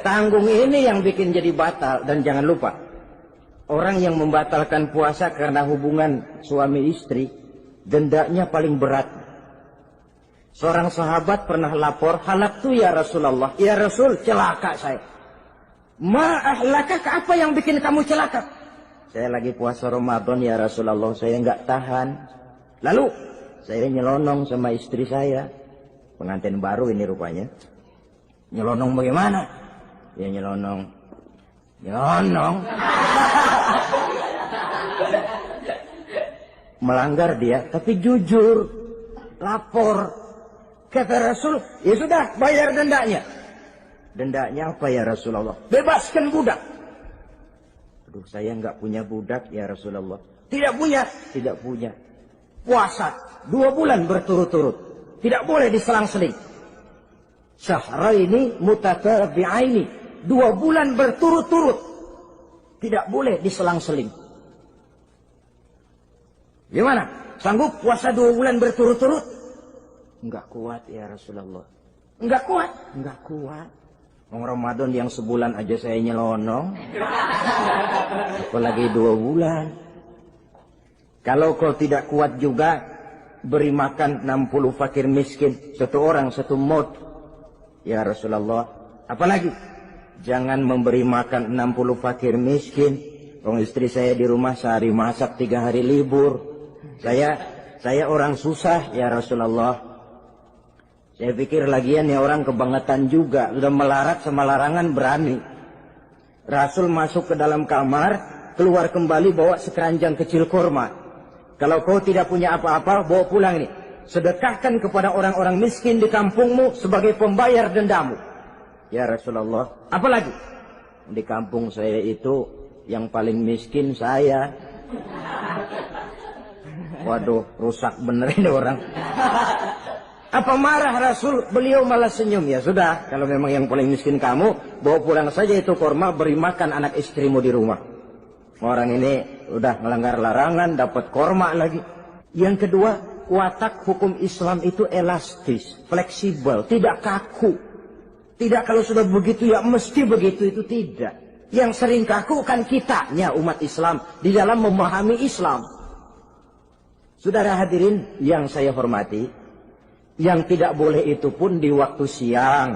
tanggung ini yang bikin jadi batal. Dan jangan lupa, orang yang membatalkan puasa karena hubungan suami istri, dendanya paling berat. Seorang sahabat pernah lapor, halaktu ya Rasulullah. Ya Rasul, celaka saya. Ma'ahlakak, apa yang bikin kamu celaka? Saya lagi puasa Ramadan ya Rasulullah, saya nggak tahan. Lalu saya nyelonong sama istri saya. Pengantin baru ini rupanya. Nyelonong bagaimana? Ya nyelonong. Melanggar dia, tapi jujur. Lapor. Kata Rasul, ya sudah bayar dendanya. Dendanya apa ya Rasulullah? Bebaskan budak. Aduh, saya nggak punya budak ya Rasulullah. Tidak punya? Tidak punya. Puasa 2 bulan berturut-turut. Tidak boleh diselang-seling. Syahraini mutatabi'aini. 2 bulan berturut-turut. Tidak boleh diselang-seling. Gimana? Sanggup puasa 2 bulan berturut-turut? Enggak kuat ya Rasulullah. Enggak kuat? Enggak kuat. Ramadan yang sebulan aja saya nyelonong. Apalagi 2 bulan. Kalau kau tidak kuat juga, beri makan 60 fakir miskin. 1 orang 1 mod. Ya Rasulullah. Apalagi? Jangan memberi makan 60 fakir miskin. Orang istri saya di rumah sehari masak 3 hari libur. Saya orang susah ya Rasulullah. Saya pikir lagian ya orang kebangetan juga. Sudah melarat sama larangan berani. Rasul masuk ke dalam kamar, keluar kembali bawa sekeranjang kecil kurma. Kalau kau tidak punya apa-apa, bawa pulang ini. Sedekahkan kepada orang-orang miskin di kampungmu sebagai pembayar dendamu. Ya Rasulullah. Apalagi? Di kampung saya itu yang paling miskin saya. Waduh, rusak bener ini orang. Apa marah Rasul? Beliau malah senyum. Ya sudah, kalau memang yang paling miskin kamu, bawa pulang saja itu kurma, beri makan anak istrimu di rumah. Orang ini udah melanggar larangan, dapat kurma lagi. Yang kedua, watak hukum Islam itu elastis, fleksibel, tidak kaku. Tidak kalau sudah begitu ya mesti begitu, itu tidak. Yang sering kaku kan kitanya umat Islam di dalam memahami Islam. Saudara hadirin yang saya hormati, yang tidak boleh itu pun di waktu siang.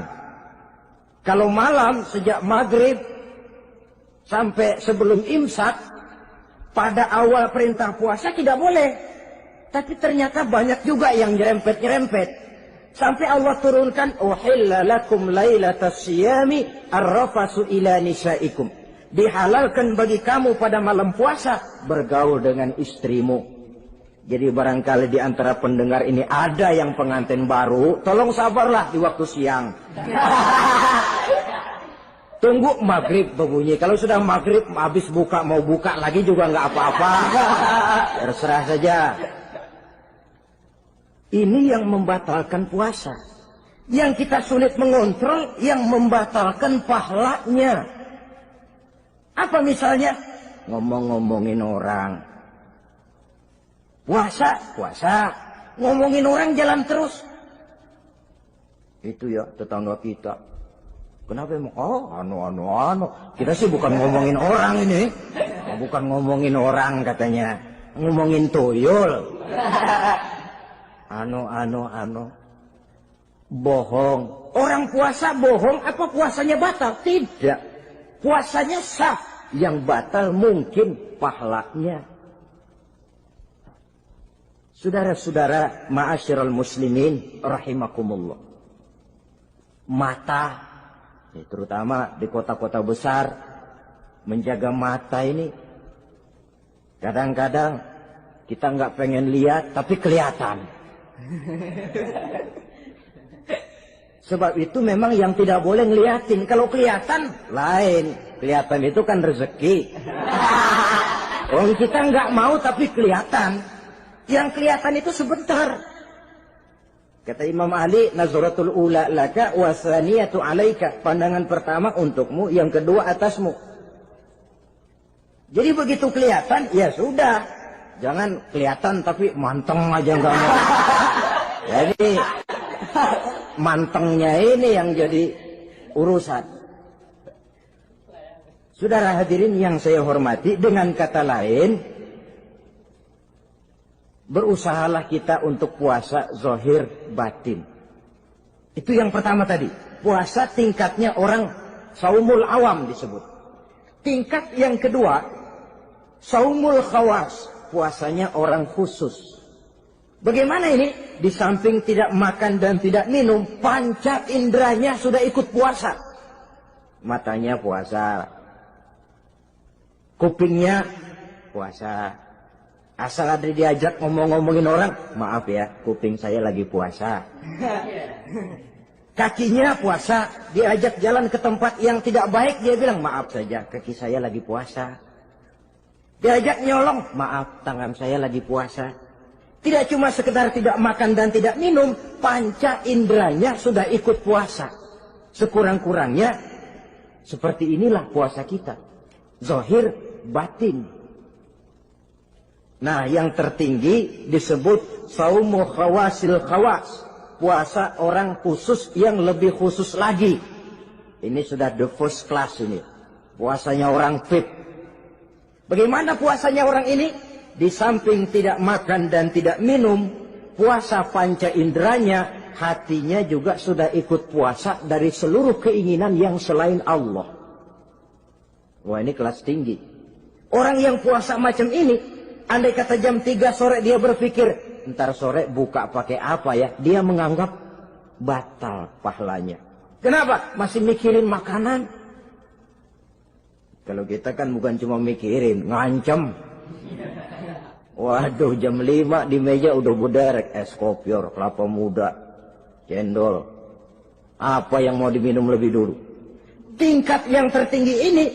Kalau malam sejak maghrib sampai sebelum imsak, pada awal perintah puasa tidak boleh. Tapi ternyata banyak juga yang nyerempet-nyerempet. Sampai Allah turunkan, uhilla lakum lailatas siyami arrafasu ila nisaikum. Dihalalkan bagi kamu pada malam puasa bergaul dengan istrimu. Jadi barangkali di antara pendengar ini ada yang pengantin baru, tolong sabarlah di waktu siang. Tunggu maghrib berbunyi. Kalau sudah maghrib habis buka, mau buka lagi juga nggak apa-apa. Terserah saja. Ini yang membatalkan puasa. Yang kita sulit mengontrol, yang membatalkan pahalanya. Apa misalnya? Ngomong-ngomongin orang. Puasa, ngomongin orang jalan terus. Itu ya tetangga kita. Kenapa emang? Oh, anu. Kita sih bukan ngomongin orang ini. Bukan ngomongin orang katanya. Ngomongin tuyul. Anu. Bohong. Orang puasa bohong, apa puasanya batal? Tidak. Puasanya sah. Yang batal mungkin pahalanya. Saudara-saudara ma'asyiral muslimin rahimakumullah. Mata, terutama di kota-kota besar, menjaga mata ini. Kadang-kadang kita nggak pengen lihat tapi kelihatan. Sebab itu memang yang tidak boleh ngeliatin. Kalau kelihatan lain. Kelihatan itu kan rezeki. Orang kita nggak mau tapi kelihatan. Yang kelihatan itu sebentar. Kata Imam Ali, nazaratul ula laka wa tsaniyatu alaika. Pandangan pertama untukmu, yang kedua atasmu. Jadi begitu kelihatan, ya sudah. Jangan kelihatan tapi manteng aja nggak mau. Jadi mantengnya ini yang jadi urusan. Saudara hadirin yang saya hormati, dengan kata lain, berusahalah kita untuk puasa zahir batin. Itu yang pertama tadi. Puasa tingkatnya orang saumul awam disebut. Tingkat yang kedua, saumul khawas. Puasanya orang khusus. Bagaimana ini? Di samping tidak makan dan tidak minum, panca inderanya sudah ikut puasa. Matanya puasa, kupingnya puasa. Asal ada diajak ngomong-ngomongin orang, maaf ya, kuping saya lagi puasa. Kakinya puasa, diajak jalan ke tempat yang tidak baik, dia bilang, maaf saja, kaki saya lagi puasa. Diajak nyolong, maaf, tangan saya lagi puasa. Tidak cuma sekedar tidak makan dan tidak minum, panca inderanya sudah ikut puasa. Sekurang-kurangnya, seperti inilah puasa kita. Zahir, batin. Nah, yang tertinggi disebut saumu khawasil khawas. Puasa orang khusus yang lebih khusus lagi. Ini sudah the first class ini. Puasanya orang fit. Bagaimana puasanya orang ini? Di samping tidak makan dan tidak minum, puasa panca inderanya, hatinya juga sudah ikut puasa dari seluruh keinginan yang selain Allah. Wah, ini kelas tinggi. Orang yang puasa macam ini, andai kata jam 3 sore dia berpikir, ntar sore buka pakai apa ya? Dia menganggap batal pahalanya. Kenapa? Masih mikirin makanan. Kalau kita kan bukan cuma mikirin, ngancem. Waduh, jam 5 di meja udah berderek es kopior, kelapa muda, cendol. Apa yang mau diminum lebih dulu? Tingkat yang tertinggi ini,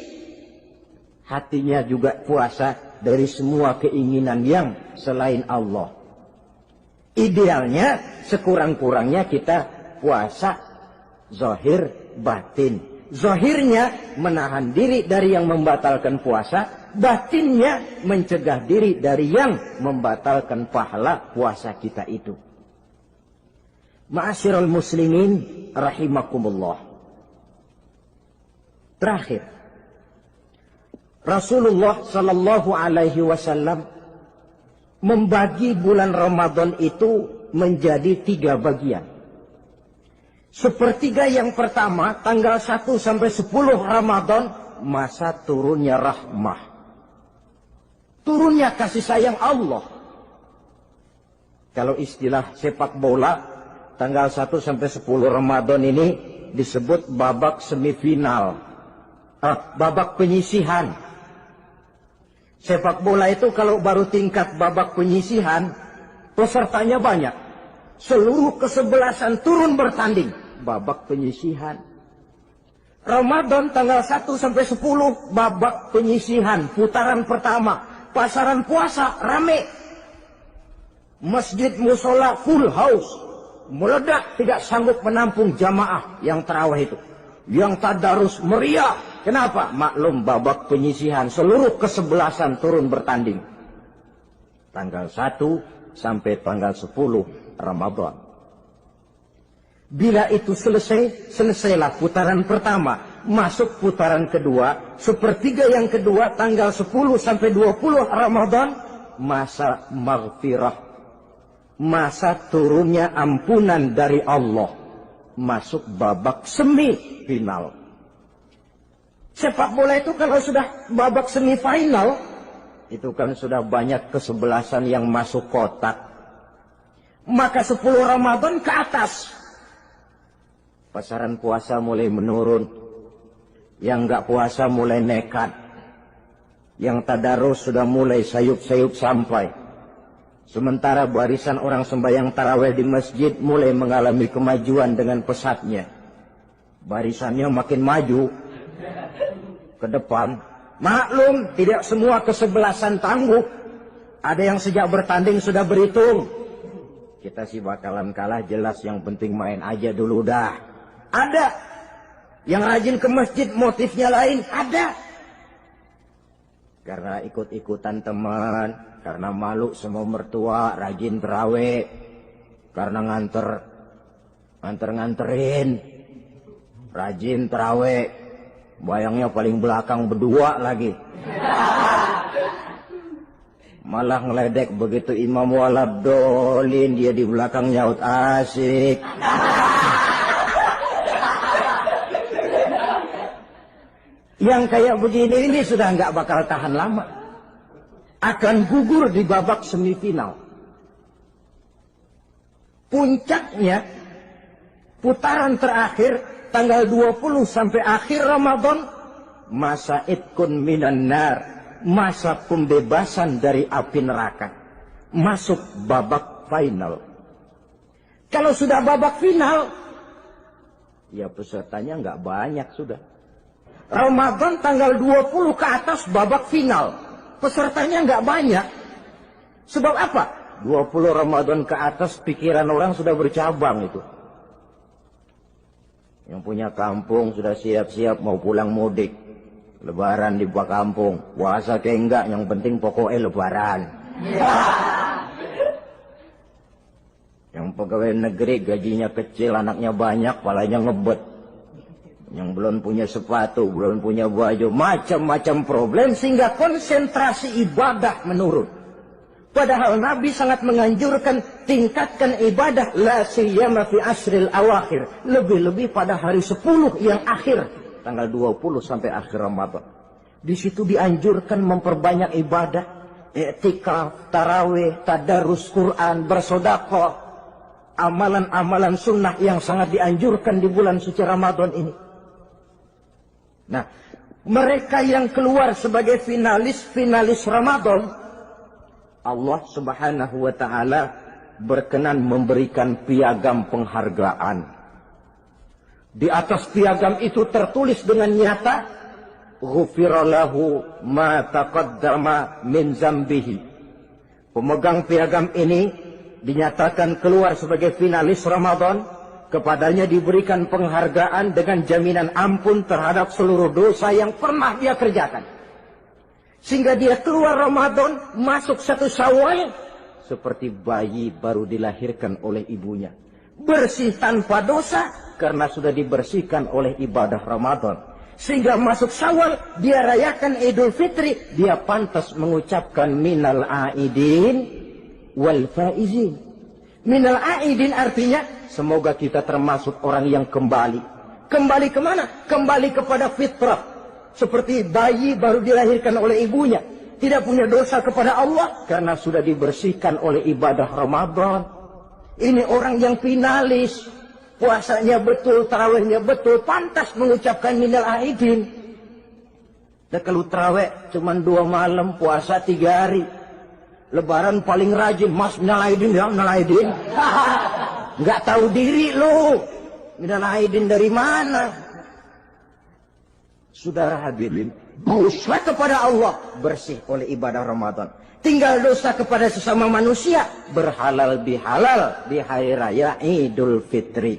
hatinya juga puasa dari semua keinginan yang selain Allah. Idealnya, sekurang-kurangnya kita puasa zahir batin. Zahirnya menahan diri dari yang membatalkan puasa, batinnya mencegah diri dari yang membatalkan pahala puasa kita itu. Ma'asyiral muslimin rahimakumullah. Terakhir, Rasulullah sallallahu alaihi wasallam membagi bulan Ramadan itu menjadi 3 bagian. Sepertiga yang pertama, tanggal 1 sampai 10 Ramadan, masa turunnya rahmah. Turunnya kasih sayang Allah. Kalau istilah sepak bola, tanggal 1 sampai 10 Ramadan ini disebut babak semifinal. Babak penyisihan. Sepak bola itu kalau baru tingkat babak penyisihan, pesertanya banyak. Seluruh kesebelasan turun bertanding. Babak penyisihan. Ramadan tanggal 1 sampai 10 babak penyisihan, putaran pertama. Pasaran puasa rame. Masjid musola full house. Meledak, tidak sanggup menampung jamaah yang tarawih itu. Yang tadarus meriah. Kenapa? Maklum babak penyisihan, seluruh kesebelasan turun bertanding. Tanggal 1 sampai tanggal 10 Ramadan. Bila itu selesai, selesailah putaran pertama. Masuk putaran kedua, sepertiga yang kedua, tanggal 10 sampai 20 Ramadan, masa maghfirah. Masa turunnya ampunan dari Allah. Masuk babak semifinal. Sepak bola itu kalau sudah babak semifinal, itu kan sudah banyak kesebelasan yang masuk kotak. Maka 10 Ramadan ke atas. Pasaran puasa mulai menurun. Yang enggak puasa mulai nekat. Yang tadarus sudah mulai sayup-sayup sampai. Sementara barisan orang sembahyang tarawih di masjid mulai mengalami kemajuan dengan pesatnya. Barisannya makin maju ke depan. Maklum, tidak semua kesebelasan tangguh. Ada yang sejak bertanding sudah berhitung. Kita sih bakalan kalah jelas, yang penting main aja dulu dah. Ada yang rajin ke masjid, motifnya lain, ada. Karena ikut-ikutan teman, karena malu sama mertua, rajin terawih, karena nganterin, rajin terawih, bayangnya paling belakang berdua lagi. Malah ngeledek begitu imam waladolin, dia di belakang nyaut asik. Yang kayak begini ini sudah nggak bakal tahan lama. Akan gugur di babak semifinal. Puncaknya, putaran terakhir, tanggal 20 sampai akhir Ramadan, masa itkun minan nar, masa pembebasan dari api neraka. Masuk babak final. Kalau sudah babak final, ya pesertanya nggak banyak sudah. Ramadan tanggal 20 ke atas babak final. Pesertanya nggak banyak. Sebab apa? 20 Ramadan ke atas pikiran orang sudah bercabang itu. Yang punya kampung sudah siap-siap mau pulang mudik. Lebaran di buah kampung. Puasa kayak enggak, yang penting pokoknya lebaran. Yang pegawai negeri gajinya kecil, anaknya banyak, palanya ngebet. Yang belum punya sepatu, belum punya baju, macam-macam problem sehingga konsentrasi ibadah menurun. Padahal Nabi sangat menganjurkan tingkatkan ibadah la siyama fi asril awakhir, lebih-lebih pada hari 10 yang akhir, tanggal 20 sampai akhir Ramadan. Di situ dianjurkan memperbanyak ibadah, i'tikaf, tarawih, tadarus Quran, bersedekah, amalan-amalan sunnah yang sangat dianjurkan di bulan suci Ramadan ini. Nah, mereka yang keluar sebagai finalis Ramadan, Allah Subhanahu wa ta'ala berkenan memberikan piagam penghargaan. Di atas piagam itu tertulis dengan nyata, ghufira lahu ma taqaddama min zambihi. Pemegang piagam ini dinyatakan keluar sebagai finalis Ramadan. Kepadanya diberikan penghargaan dengan jaminan ampun terhadap seluruh dosa yang pernah dia kerjakan. Sehingga dia keluar Ramadan, masuk 1 Syawal, seperti bayi baru dilahirkan oleh ibunya. Bersih tanpa dosa, karena sudah dibersihkan oleh ibadah Ramadan. Sehingga masuk Syawal, dia rayakan Idul Fitri, dia pantas mengucapkan minal aidin wal faizin. Minal aidin artinya, semoga kita termasuk orang yang kembali. Kembali kemana? Kembali kepada fitrah. Seperti bayi baru dilahirkan oleh ibunya. Tidak punya dosa kepada Allah, karena sudah dibersihkan oleh ibadah Ramadan. Ini orang yang finalis. Puasanya betul, tarawihnya betul, pantas mengucapkan minal aidin. Dan kalau tarawih cuma 2 malam, puasa 3 hari. Lebaran paling rajin, mas minal aidin ya, minal aidin. Nggak tahu diri lu. Minal aidin dari mana? Saudara hadirin, dosa kepada Allah bersih oleh ibadah Ramadan. Tinggal dosa kepada sesama manusia berhalal bihalal di hari raya Idul Fitri.